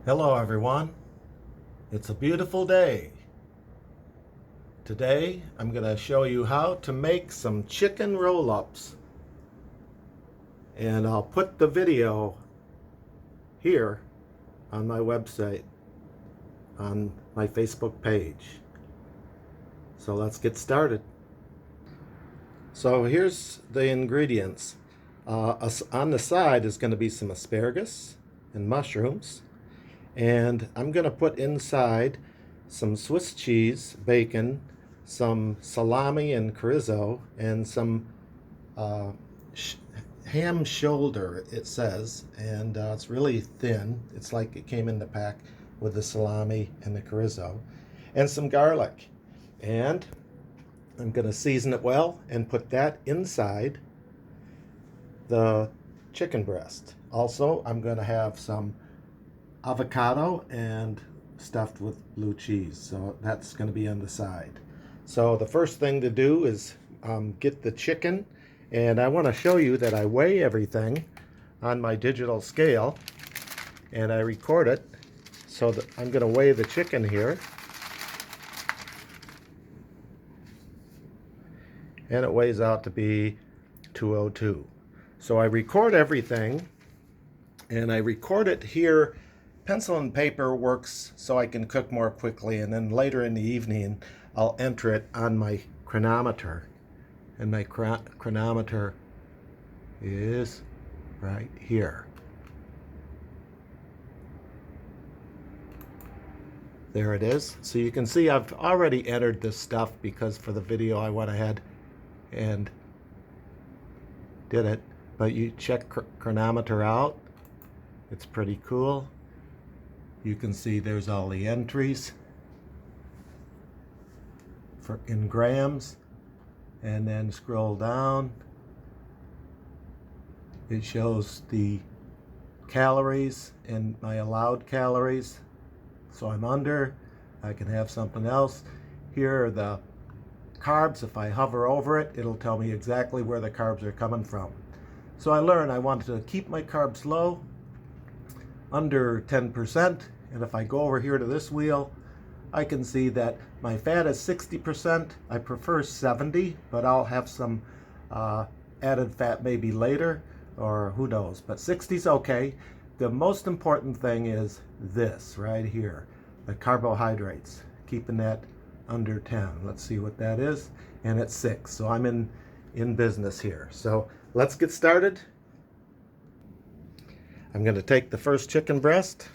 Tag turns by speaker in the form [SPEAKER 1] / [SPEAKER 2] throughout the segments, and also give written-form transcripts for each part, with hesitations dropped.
[SPEAKER 1] Hello everyone, it's a beautiful day. Today I'm going to show you how to make some chicken roll-ups, and I'll put the video here on my website, on my Facebook page. So let's get started. So here's the ingredients. On the side is going to be some asparagus and mushrooms. And I'm going to put inside some Swiss cheese, bacon, some salami and chorizo, and some ham shoulder, it says. And it's really thin. It's like it came in the pack with the salami and the chorizo. And some garlic. And I'm going to season it well and put that inside the chicken breast. Also, I'm going to have some avocado and stuffed with blue cheese, so that's going to be on the side. So the first thing to do is get the chicken, and I want to show you that I weigh everything on my digital scale and I record it. So that I'm going to weigh the chicken here, and it weighs out to be 202. So I record everything, and I record it here. Pencil and paper works so I can cook more quickly, and then later in the evening I'll enter it on my chronometer, and my chronometer is right here. There it is. So you can see I've already entered this stuff because for the video I went ahead and did it. But you check chronometer out. It's pretty cool. You can see there's all the entries in grams, and then scroll down. It shows the calories and my allowed calories. So I'm under. I can have something else. Here are the carbs. If I hover over it, it'll tell me exactly where the carbs are coming from. So I learned I wanted to keep my carbs low, under 10%. And if I go over here to this wheel, I can see that my fat is 60%. I prefer 70, but I'll have some added fat maybe later, or who knows. But 60 is okay. The most important thing is this right here, the carbohydrates, keeping that under 10. Let's see what that is. And it's 6. So I'm in business here. So let's get started. I'm going to take the first chicken breast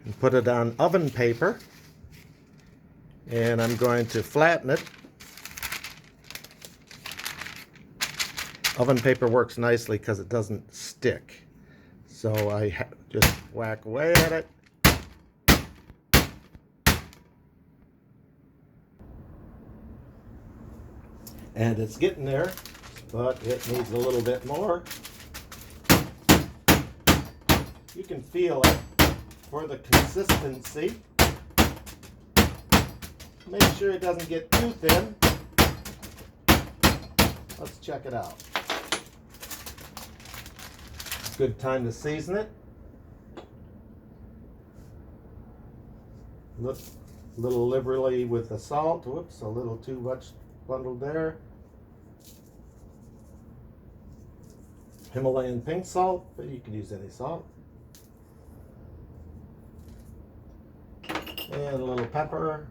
[SPEAKER 1] and put it on oven paper, and I'm going to flatten it. Oven paper works nicely because it doesn't stick, so I just whack away at it. And it's getting there, but it needs a little bit more. You can feel it for the consistency. Make sure it doesn't get too thin. Let's check it out. Good time to season it. Look a little liberally with the salt. Whoops, a little too much bundled there. Himalayan pink salt, but you can use any salt. And a little pepper.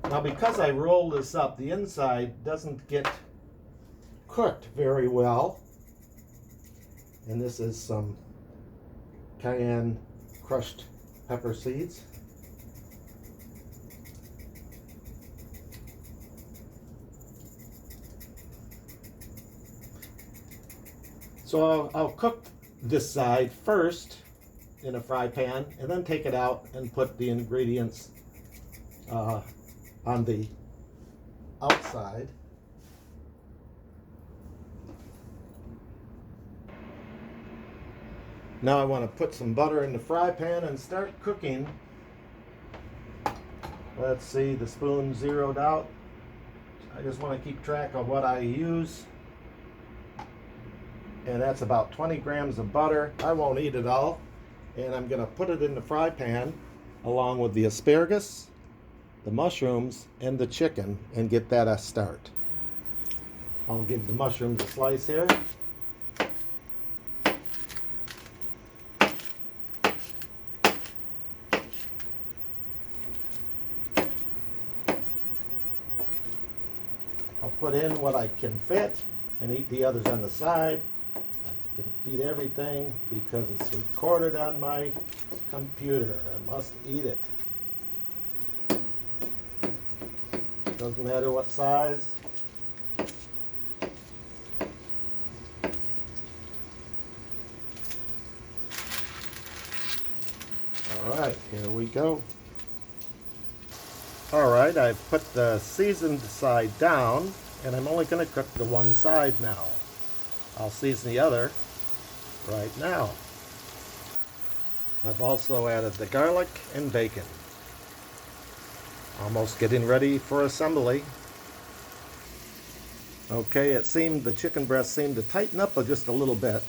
[SPEAKER 1] Now because I roll this up, the inside doesn't get cooked very well. And this is some cayenne crushed pepper seeds. So I'll cook this side first in a fry pan, and then take it out and put the ingredients on the outside. Now I want to put some butter in the fry pan and start cooking. Let's see, the spoon zeroed out. I just want to keep track of what I use. And that's about 20 grams of butter. I won't eat it all. And I'm going to put it in the fry pan along with the asparagus, the mushrooms, and the chicken and get that a start. I'll give the mushrooms a slice here. I'll put in what I can fit and eat the others on the side. I can eat everything because it's recorded on my computer. I must eat it. Doesn't matter what size. All right, here we go. All right, I've put the seasoned side down, and I'm only going to cook the one side now. I'll season the other right now. I've also added the garlic and bacon. Almost getting ready for assembly. Okay, the chicken breast seemed to tighten up just a little bit.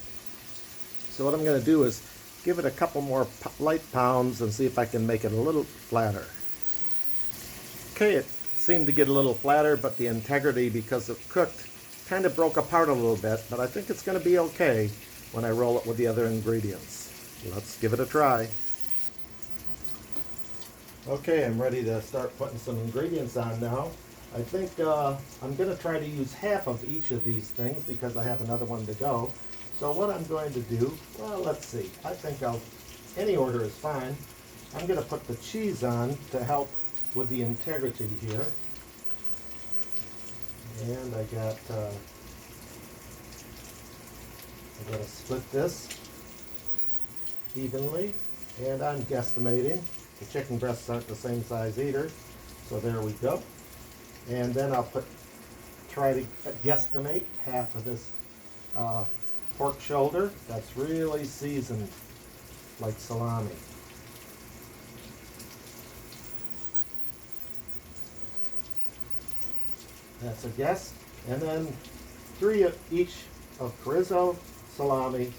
[SPEAKER 1] So what I'm going to do is give it a couple more light pounds and see if I can make it a little flatter. Okay, it seemed to get a little flatter, but the integrity, because it cooked, kind of broke apart a little bit, but I think it's going to be okay when I roll it with the other ingredients. Let's give it a try. Okay, I'm ready to start putting some ingredients on now. I think I'm going to try to use half of each of these things because I have another one to go. So what I'm going to do, well, let's see. I think any order is fine. I'm going to put the cheese on to help with the integrity here. And I'm going to split this evenly. And I'm guesstimating. The chicken breasts aren't the same size either. So there we go. And then I'll try to guesstimate half of this pork shoulder that's really seasoned like salami. That's a guess. And then 3 of each of chorizo, salami,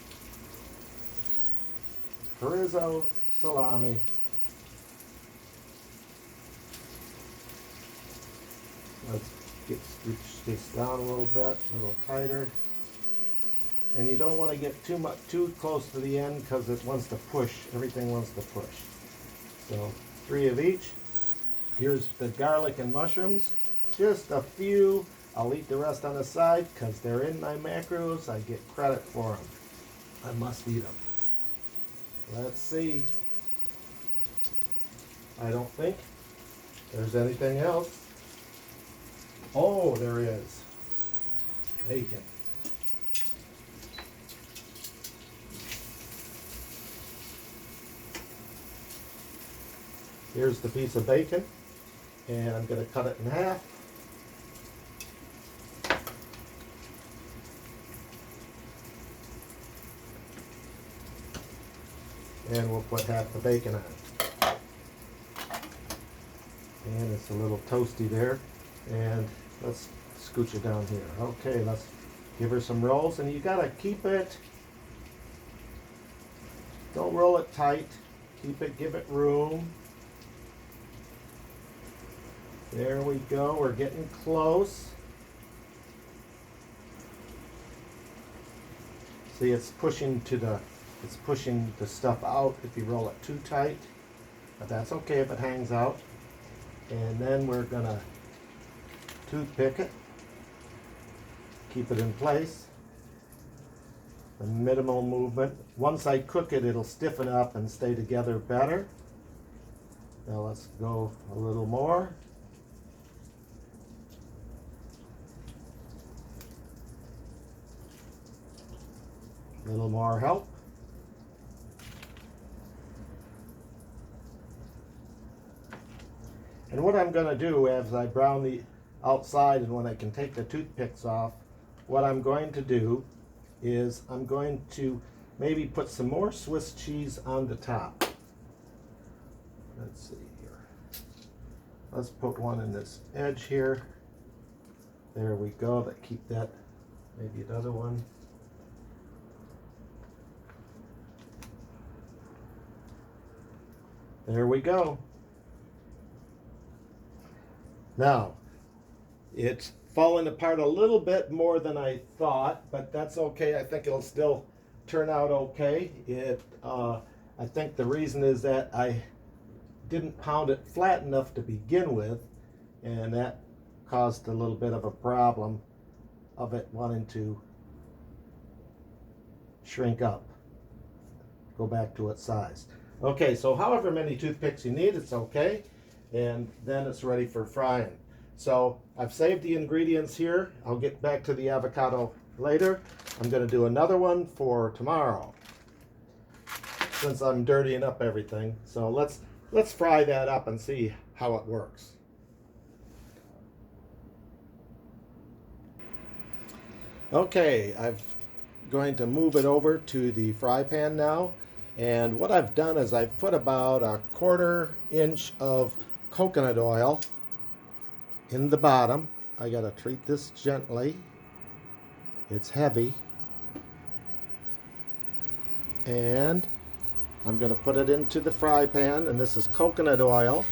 [SPEAKER 1] Let's scooch this down a little bit, a little tighter. And you don't want to get too close to the end because it wants to push. Everything wants to push. So 3 of each. Here's the garlic and mushrooms. Just a few. I'll eat the rest on the side because they're in my macros. I get credit for them. I must eat them. Let's see. I don't think there's anything else. Oh, there is. Bacon. Here's the piece of bacon, and I'm going to cut it in half. And we'll put half the bacon on it. And it's a little toasty there. And let's scooch it down here. Okay, let's give her some rolls. And you got to keep it, don't roll it tight. Give it room. There we go, we're getting close. See, it's pushing the stuff out if you roll it too tight, but that's okay if it hangs out. And then we're gonna toothpick it, keep it in place. The minimal movement. Once I cook it, it'll stiffen up and stay together better. Now let's go a little more. A little more help. And what I'm going to do as I brown the outside and when I can take the toothpicks off, what I'm going to do is I'm going to maybe put some more Swiss cheese on the top. Let's see here. Let's put one in this edge here. There we go. That keep that. Maybe another one. There we go. Now, it's falling apart a little bit more than I thought, but that's okay. I think it'll still turn out okay. I think the reason is that I didn't pound it flat enough to begin with, and that caused a little bit of a problem of it wanting to shrink up, go back to its size. Okay, so however many toothpicks you need, it's okay, and then it's ready for frying. So I've saved the ingredients here. I'll get back to the avocado later. I'm going to do another one for tomorrow, since I'm dirtying up everything. So let's fry that up and see how it works. Okay, I'm going to move it over to the fry pan now. And what I've done is I've put about a 1/4 inch of coconut oil in the bottom. I got to treat this gently. It's heavy. And I'm going to put it into the fry pan, and this is coconut oil.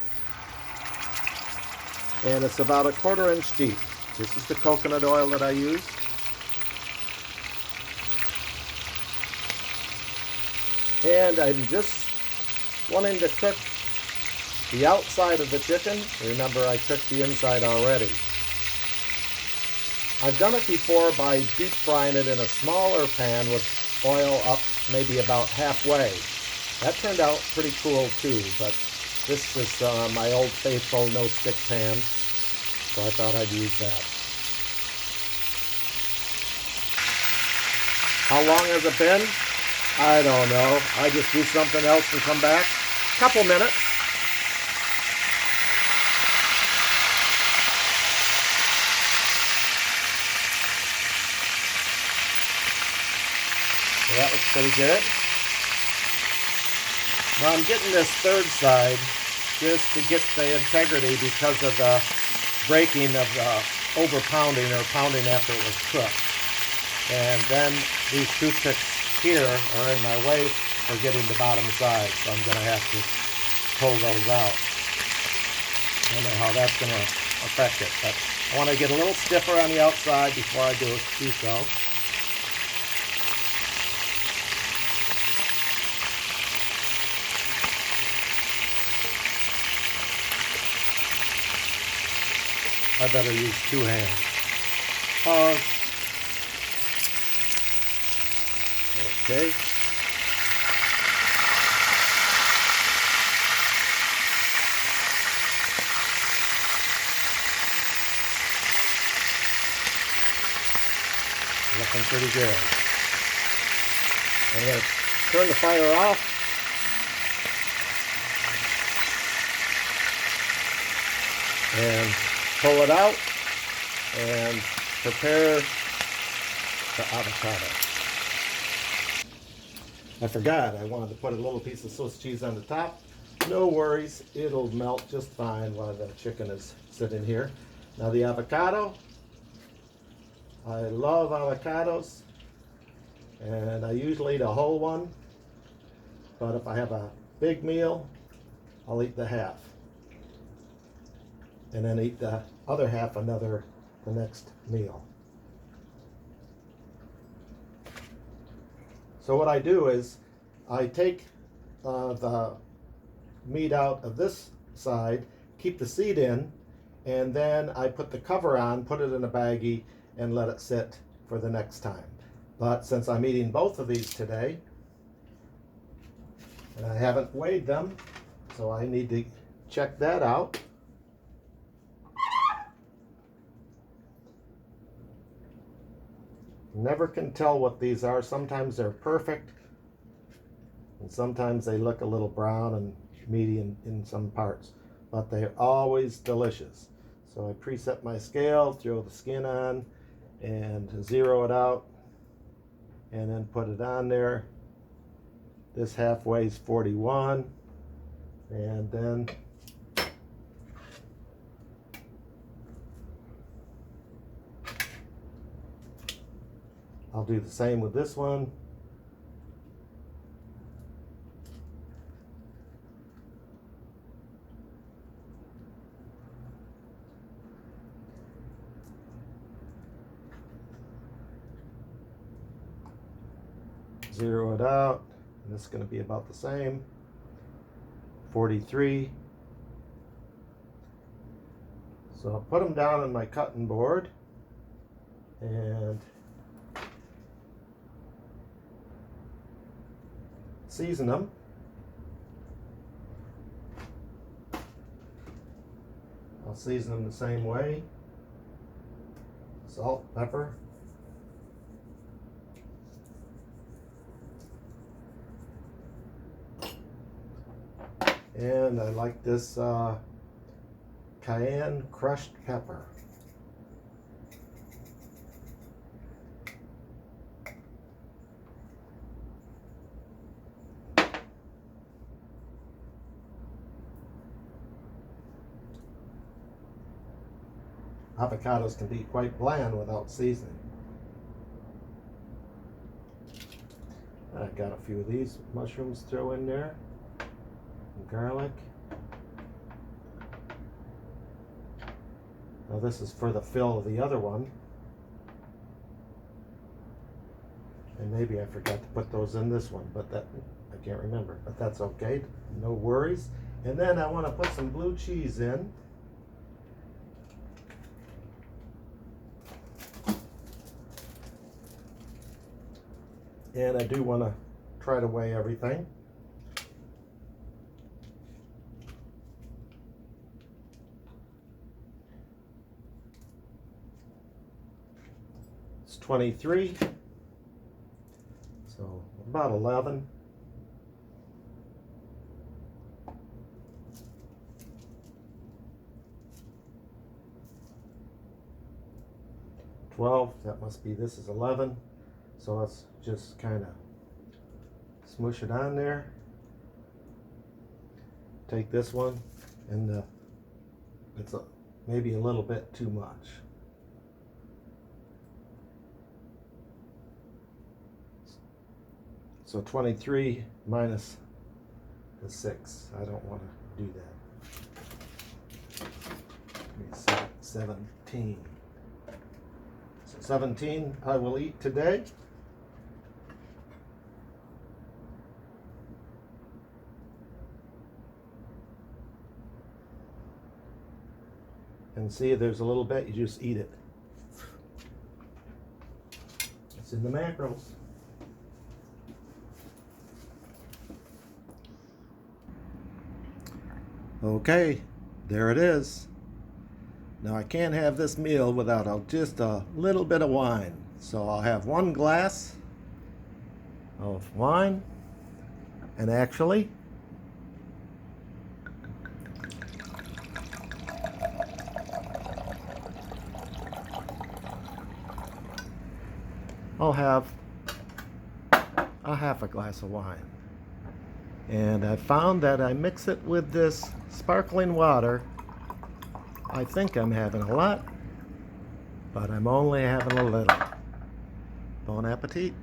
[SPEAKER 1] And it's about a 1/4 inch deep. This is the coconut oil that I use. And I'm just wanting to cook the outside of the chicken. Remember, I cooked the inside already. I've done it before by deep frying it in a smaller pan with oil up maybe about halfway. That turned out pretty cool too, but this is my old faithful no-stick pan, so I thought I'd use that. How long has it been? I don't know. I just do something else and come back. Couple minutes. Well, that looks pretty good. Now I'm getting this third side just to get the integrity because of the breaking of the over pounding or pounding after it was cooked. And then these toothpicks here are in my way for getting the bottom side, so I'm going to have to pull those out. I don't know how that's going to affect it, but I want to get a little stiffer on the outside before I do so. I better use 2 hands. Okay. Looking pretty good. I'm going to turn the fire off. And pull it out and prepare the avocado. I forgot, I wanted to put a little piece of Swiss cheese on the top. No worries, it'll melt just fine while the chicken is sitting here. Now the avocado, I love avocados, and I usually eat a whole one, but if I have a big meal, I'll eat the half. And then eat the other half the next meal. So what I do is I take the meat out of this side, keep the seed in, and then I put the cover on, put it in a baggie, and let it sit for the next time. But since I'm eating both of these today, and I haven't weighed them, so I need to check that out. Never can tell what these are. Sometimes they're perfect, and sometimes they look a little brown and meaty in some parts, but they're always delicious. So I preset my scale, throw the skin on, and zero it out, and then put it on there. This half weighs 41, and then I'll do the same with this one. Zero it out, and this is going to be about the same. 43. So I'll put them down on my cutting board and season them. I'll season them the same way. Salt, pepper. And I like this cayenne crushed pepper. Avocados can be quite bland without seasoning. I got a few of these mushrooms to throw in there. Garlic. Now this is for the fill of the other one. And maybe I forgot to put those in this one, but that I can't remember, but that's okay. No worries. And then I want to put some blue cheese in. And I do want to try to weigh everything. It's 23, so about 11. That must be, this is 11. So let's just kind of smoosh it on there. Take this one, and it's maybe a little bit too much. So 23 minus the 6. I don't want to do that. Maybe 17. So 17 I will eat today. And see, there's a little bit, you just eat it. It's in the macros. Okay, there it is. Now I can't have this meal without just a little bit of wine. So I'll have 1 glass of wine, and actually I'll have a half a glass of wine. And I found that I mix it with this sparkling water. I think I'm having a lot, but I'm only having a little. Bon appetit.